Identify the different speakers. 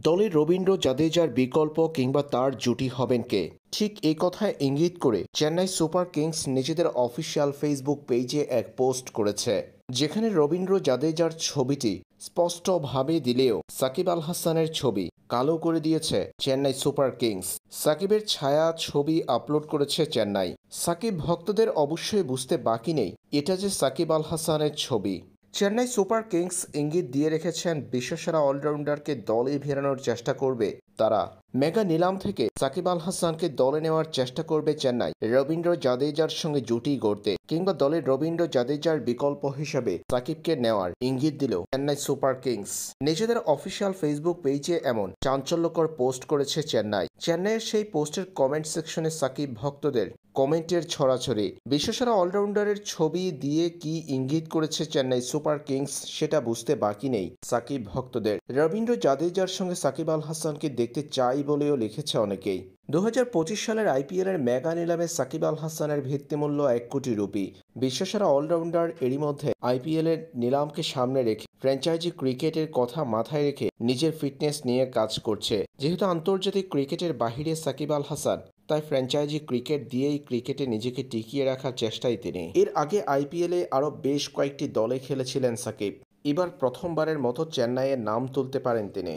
Speaker 1: দলে রবীন্দ্র জাদেজার বিকল্প কিংবা তার জুটি হবেন কে? ঠিক এই কথায় ইঙ্গিত করে চেন্নাই সুপার কিংস নিজেদের অফিসিয়াল ফেসবুক পেজে এক পোস্ট করেছে, যেখানে রবীন্দ্র জাদেজার ছবিটি স্পষ্টভাবে দিলেও সাকিব আল হাসানের ছবি কালো করে দিয়েছে চেন্নাই সুপার কিংস। সাকিবের ছায়া ছবি আপলোড করেছে চেন্নাই। সাকিব ভক্তদের অবশ্যই বুঝতে বাকি নেই এটা যে সাকিব আল হাসানের ছবি। চেন্নাই সুপার কিংস ইঙ্গিত দিয়ে রেখেছেন বিশ্বসেরা অলরাউন্ডারকে দলে ফেরানোর চেষ্টা করবে তারা। মেগা নিলাম থেকে সাকিব আল হাসানকে দলে নেওয়ার চেষ্টা করবে চেন্নাই রবীন্দ্র জাদেজার সঙ্গে জুটি গড়তে, কিংবা দলের রবীন্দ্র জাদেজার বিকল্প হিসেবে সাকিবকে নেওয়ার ইঙ্গিত দিল চেন্নাই সুপার কিংস। নিজেদের অফিসিয়াল ফেসবুক পেজে এমন চাঞ্চল্যকর পোস্ট করেছে চেন্নাই। চেন্নাইয়ের সেই পোস্টের কমেন্ট সেকশনে সাকিব ভক্তদের কমেন্টের ছড়াছড়ি। বিশ্বসেরা অলরাউন্ডারের ছবি দিয়ে কি ইঙ্গিত করেছে চেন্নাই সুপার কিংস সেটা বুঝতে বাকি নেই সাকিব ভক্তদের। রবীন্দ্র জাদেজার সঙ্গে সাকিব আল হাসানকে দেখতে চাই বলেও লিখেছে অনেকেই। 2025 সালের আইপিএলের মেগা নিলামে সাকিব আল হাসানের ভিত্তিমূল্য 1 কোটি রুপি। বিশ্বসেরা অলরাউন্ডার এরই মধ্যে আইপিএলের নিলামকে সামনে রেখে ফ্র্যাঞ্চাইজি ক্রিকেটের কথা মাথায় রেখে নিজের ফিটনেস নিয়ে কাজ করছে। যেহেতু আন্তর্জাতিক ক্রিকেটের বাহিরে সাকিব আল হাসান, তাই ফ্র্যাঞ্চাইজি ক্রিকেট দিয়েই ক্রিকেটে নিজেকে টিকিয়ে রাখার চেষ্টায় তিনি। এর আগে আইপিএলে আরও বেশ কয়েকটি দলে খেলেছিলেন সাকিব। এবার প্রথমবারের মতো চেন্নাইয়ের নাম তুলতে পারেন তিনি।